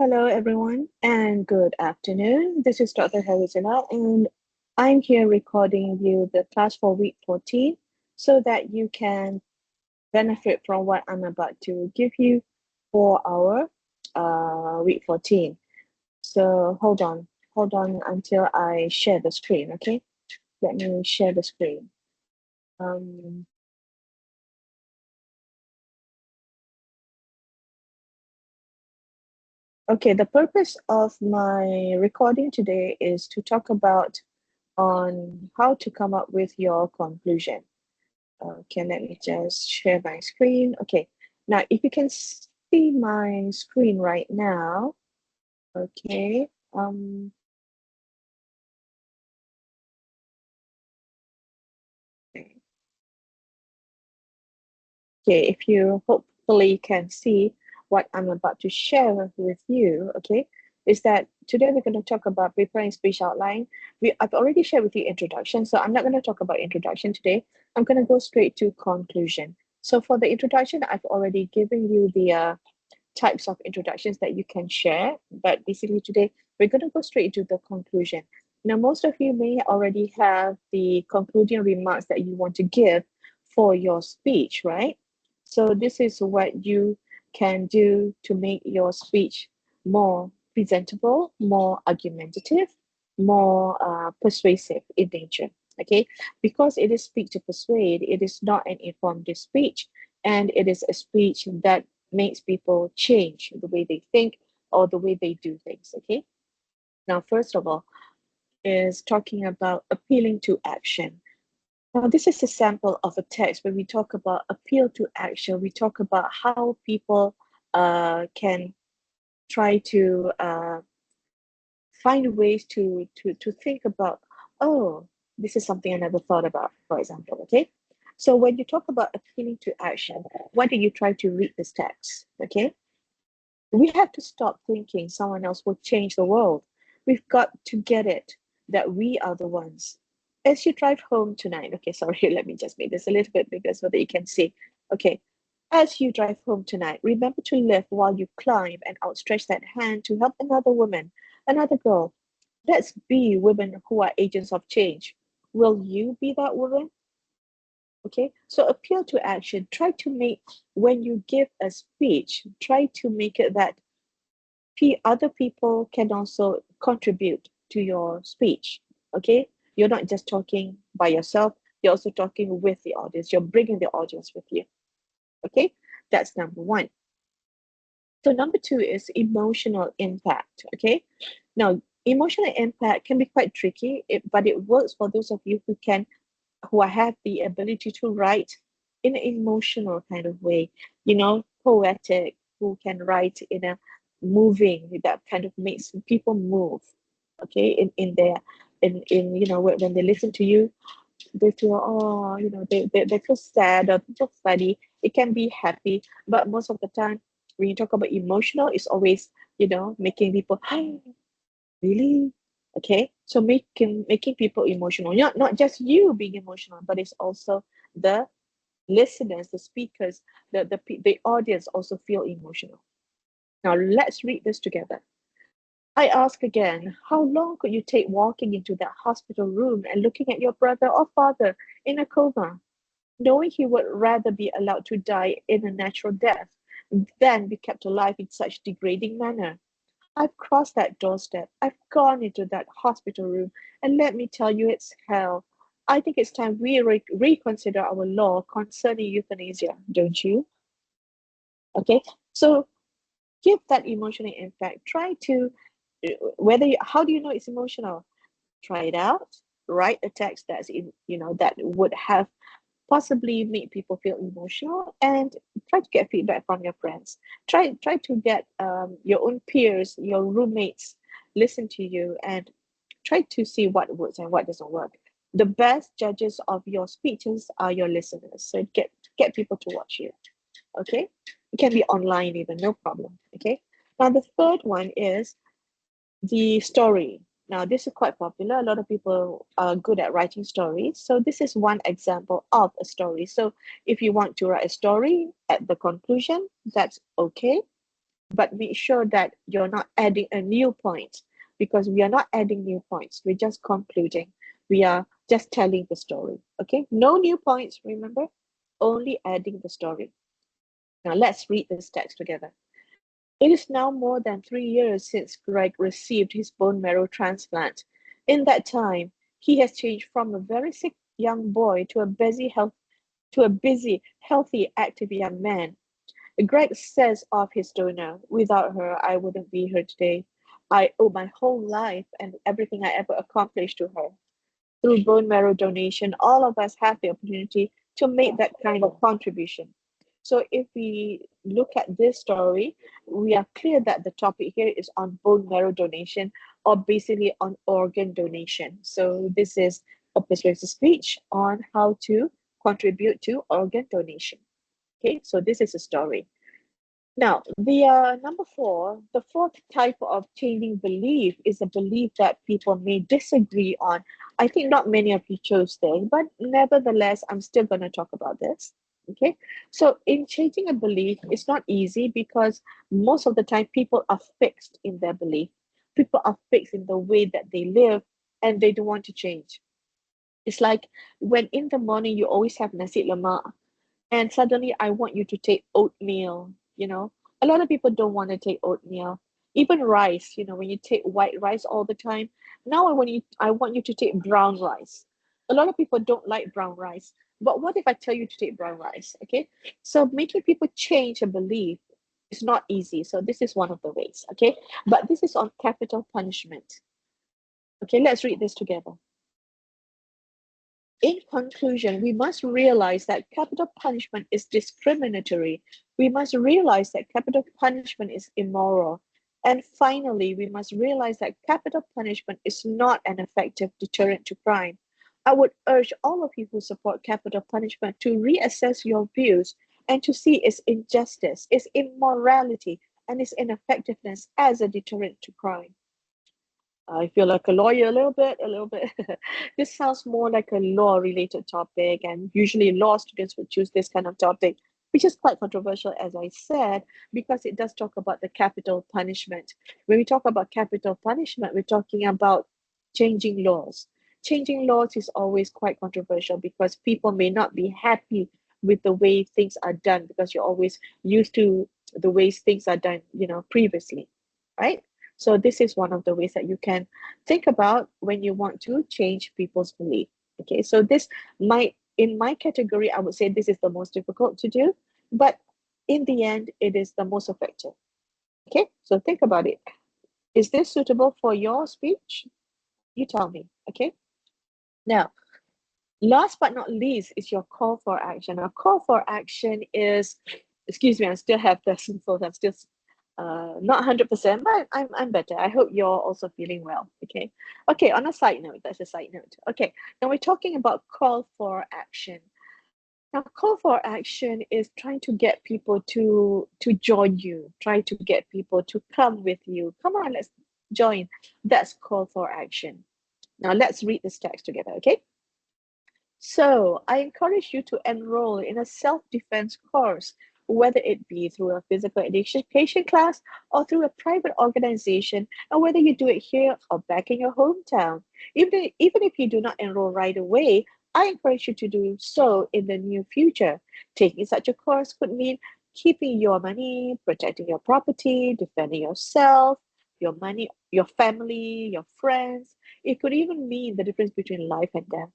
Hello, everyone, and good afternoon. This is Dr. Harizana, and I'm here recording you the class for week 14 so that you can benefit from what I'm about to give you for our week 14. So hold on until I share the screen, okay? Let me share the screen. Um, okay, the purpose of my recording today is to talk about on how to come up with your conclusion. Okay, let me just share my screen. Okay, now if you can see my screen right now, okay, okay, if you hopefully can see what I'm about to share with you, okay, is that today we're going to talk about preparing speech outline. I've already shared with you introduction, so I'm not going to talk about introduction today. I'm going to go straight to conclusion. So for the introduction, I've already given you the types of introductions that you can share. But basically, today we're going to go straight to the conclusion. Now, most of you may already have the concluding remarks that you want to give for your speech, right? So, this is what you can do to make your speech more presentable, more argumentative, more persuasive in nature. Okay, because it is speak to persuade, it is not an informative speech, and it is a speech that makes people change the way they think or the way they do things. Okay. Now, first of all, is talking about appealing to action. Now, this is a sample of a text where we talk about appeal to action. We talk about how people can try to find ways to think about, oh, this is something I never thought about, for example. Okay. So when you talk about appealing to action, why do you try to read this text? Okay. We have to stop thinking someone else will change the world. We've got to get it that we are the ones. As you drive home tonight, okay, sorry, let me just make this a little bit bigger so that you can see. Okay, as you drive home tonight, remember to live while you climb and outstretch that hand to help another woman, another girl. Let's be women who are agents of change. Will you be that woman? Okay, so appeal to action. Try to make, when you give a speech, try to make it that other people can also contribute to your speech. Okay, you're not just talking by yourself, you're also talking with the audience, you're bringing the audience with you. Okay, that's number one. So number two is emotional impact. Okay, now emotional impact can be quite tricky, but it works for those of you who have the ability to write in an emotional kind of way, poetic, who can write in a moving that kind of makes people move. Okay, in their in when they listen to you, they feel, oh, they feel sad or they feel funny. It can be happy, but most of the time when you talk about emotional, it's always making people really? Okay. So making people emotional. Not just you being emotional, but it's also the listeners, the speakers, the audience also feel emotional. Now let's read this together. I ask again, how long could you take walking into that hospital room and looking at your brother or father in a coma, knowing he would rather be allowed to die in a natural death than be kept alive in such degrading manner? I've crossed that doorstep. I've gone into that hospital room, and let me tell you, it's hell. I think it's time we reconsider our law concerning euthanasia, don't you? Okay, so give that emotional impact. Try to how do you know it's emotional? Try it out. Write a text that's that would have possibly make people feel emotional, and try to get feedback from your friends. Try to get your own peers, your roommates listen to you, and try to see what works and what doesn't work. The best judges of your speeches are your listeners, so get people to watch you. Okay, it can be online even, no problem. Okay, now the third one is the story. Now, this is quite popular. A lot of people are good at writing stories. So, this is one example of a story. So, if you want to write a story at the conclusion, that's okay. but make sure that you're not adding a new point, because we are not adding new points. We're just concluding. We are just telling the story. Okay, no new points, remember, only adding the story. Now let's read this text together. It is now more than 3 years since Greg received his bone marrow transplant. In that time, he has changed from a very sick young boy to a busy, healthy, active young man. Greg says of his donor, "Without her, I wouldn't be here today. I owe my whole life and everything I ever accomplished to her." Through bone marrow donation, all of us have the opportunity to make that kind of contribution. So if we look at this story, we are clear that the topic here is on bone marrow donation, or basically on organ donation. So this is a persuasive speech on how to contribute to organ donation. Okay, so this is a story. Now, the number four, the fourth type of changing belief is a belief that people may disagree on. I think not many of you chose this, but nevertheless, I'm still going to talk about this. Okay, so in changing a belief, it's not easy because most of the time people are fixed in their belief. People are fixed in the way that they live, and they don't want to change. It's like when in the morning you always have nasi lemak, and suddenly I want you to take oatmeal, a lot of people don't want to take oatmeal. Even rice, when you take white rice all the time, now I want you to take brown rice. A lot of people don't like brown rice, but what if I tell you to take brown rice? Okay, so making people change a belief is not easy. So this is one of the ways. Okay, but this is on capital punishment. Okay, let's read this together. In conclusion, we must realize that capital punishment is discriminatory. We must realize that capital punishment is immoral. And finally, we must realize that capital punishment is not an effective deterrent to crime. I would urge all of you who support capital punishment to reassess your views and to see its injustice, its immorality, and its ineffectiveness as a deterrent to crime. I feel like a lawyer a little bit, a little bit. This sounds more like a law-related topic, and usually law students would choose this kind of topic, which is quite controversial, as I said, because it does talk about the capital punishment. When we talk about capital punishment, we're talking about changing laws. Changing laws is always quite controversial because people may not be happy with the way things are done because you're always used to the ways things are done, previously, right? So this is one of the ways that you can think about when you want to change people's belief. Okay, so this might, in my category, I would say this is the most difficult to do, but in the end, it is the most effective. Okay, so think about it. Is this suitable for your speech? You tell me. Okay, now, last but not least is your call for action. A call for action is, excuse me, I still have the symptoms. I'm still not 100%, but I'm better. I hope you're also feeling well. Okay. Okay. On a side note, that's a side note. Okay. Now we're talking about call for action. Now, call for action is trying to get people to join you. Try to get people to come with you. Come on, let's join. That's call for action. Now let's read this text together. Okay. So I encourage you to enroll in a self-defense course, whether it be through a physical education class or through a private organization, and whether you do it here or back in your hometown. Even if you do not enroll right away, I encourage you to do so in the near future. Taking such a course could mean keeping your money, protecting your property, defending yourself, your money, your family, your friends. It could even mean the difference between life and death.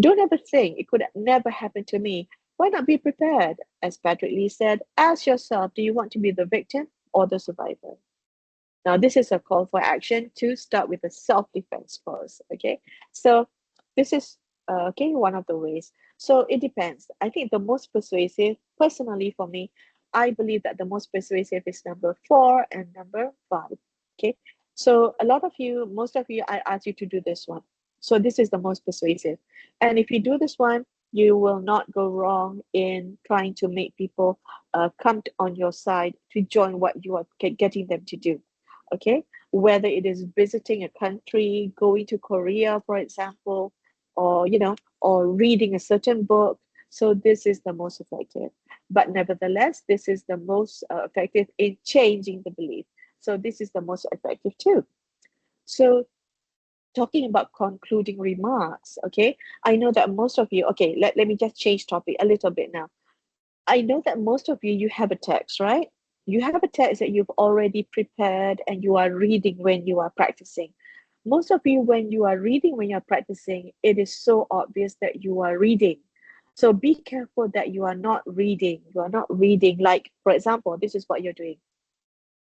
Don't ever think it could never happen to me. Why not be prepared? As Patrick Lee said, ask yourself, do you want to be the victim or the survivor? Now, this is a call for action to start with a self-defense course. Okay, so this is okay, one of the ways. So it depends. I think the most persuasive, personally for me, I believe that the most persuasive is number 4 and number 5. Okay, so a lot of you, most of you, I ask you to do this one. So this is the most persuasive, and if you do this one, you will not go wrong in trying to make people come on your side to join what you are getting them to do. Okay, whether it is visiting a country, going to Korea, for example, or or reading a certain book. So this is the most effective. But nevertheless, this is the most effective in changing the belief. So this is the most effective too. So talking about concluding remarks, okay, I know that most of you, okay, let me just change topic a little bit now. I know that most of you, you have a text, right? You have a text that you've already prepared and you are reading when you are practicing. Most of you, when you are reading, when you're practicing, it is so obvious that you are reading. So be careful that you are not reading. You are not reading, like, for example, this is what you're doing.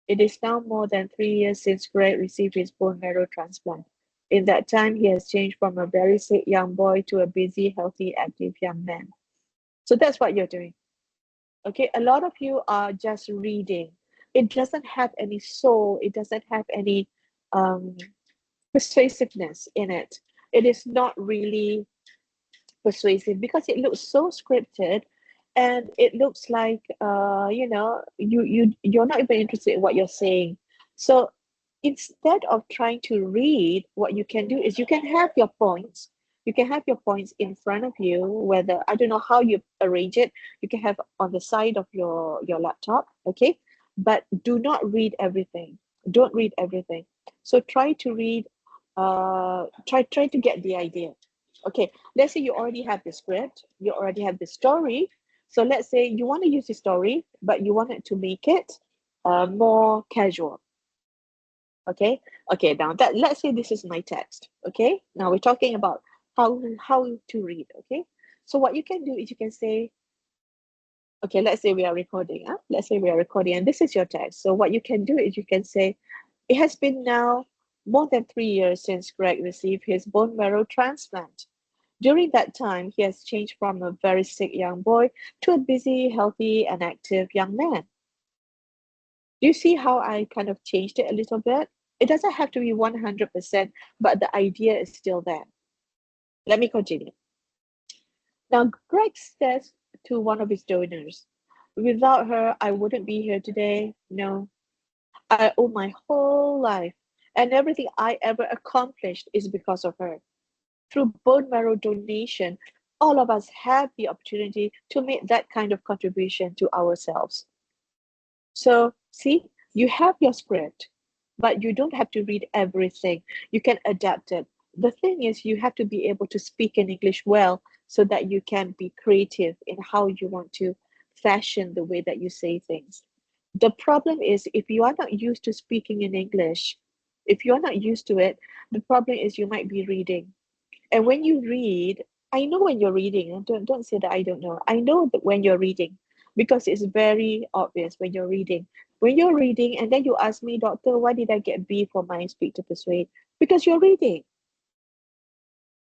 It is now more than 3 years since Greg received his bone marrow transplant. In that time, he has changed from a very sick young boy to a busy, healthy, active young man. So that's what you're doing. Okay, a lot of you are just reading. It doesn't have any soul, it doesn't have any um, persuasiveness in it. It is not really persuasive because it looks so scripted, and it looks like you're not even interested in what you're saying. So instead of trying to read, what you can do is you can have your points. You can have your points in front of you, whether I don't know how you arrange it. You can have on the side of your laptop, okay? But do not read everything. Don't read everything. So try to read, try to get the idea. Okay, let's say you already have the script, you already have the story. So let's say you want to use the story, but you wanted to make it more casual. Okay, okay. Now that, let's say this is my text. Okay, now we're talking about how to read. Okay, so what you can do is you can say, okay, let's say we are recording. Let's say we are recording, and this is your text. So what you can do is you can say, it has been now more than 3 years since Greg received his bone marrow transplant. During that time, he has changed from a very sick young boy to a busy, healthy, and active young man. Do you see how I kind of changed it a little bit? It doesn't have to be 100%, but the idea is still there. Let me continue. Now, Greg says to one of his donors, without her, I wouldn't be here today. No, I owe my whole life, and everything I ever accomplished is because of her. Through bone marrow donation, all of us have the opportunity to make that kind of contribution to ourselves. So, see, you have your script, but you don't have to read everything. You can adapt it. The thing is, you have to be able to speak in English well so that you can be creative in how you want to fashion the way that you say things. The problem is, if you are not used to speaking in English, if you are not used to it, the problem is you might be reading. And when you read, I know when you're reading, and don't say that I don't know. I know that when you're reading, because it's very obvious when you're reading. When you're reading, and then you ask me, Doctor, why did I get B for my Speak to Persuade? Because you're reading.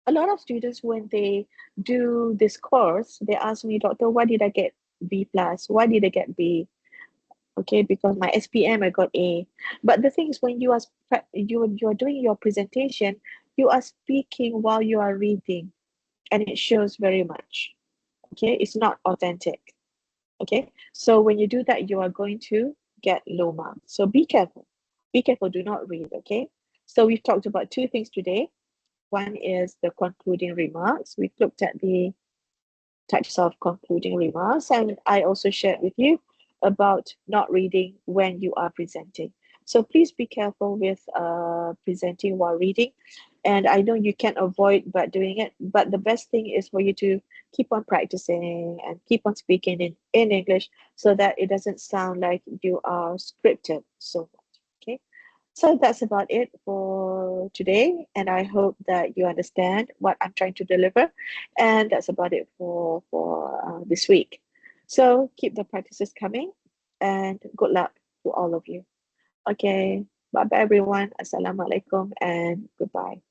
A lot of students, when they do this course, they ask me, Doctor, why did I get B plus? Why did I get B? Okay, because my SPM I got A. But the thing is, when you are doing your presentation, you are speaking while you are reading, and it shows very much. Okay, it's not authentic. Okay, so when you do that, you are going to get low marks. So be careful. Be careful. Do not read. Okay. So we've talked about two things today. One is the concluding remarks. We've looked at the types of concluding remarks, and I also shared with you about not reading when you are presenting. So please be careful with presenting while reading. And I know you can't avoid but doing it, but the best thing is for you to keep on practicing and keep on speaking in English so that it doesn't sound like you are scripted so much. Okay. So that's about it for today, and I hope that you understand what I'm trying to deliver. And that's about it for this week. So keep the practices coming, and good luck to all of you. Okay, bye bye everyone. Assalamualaikum and goodbye.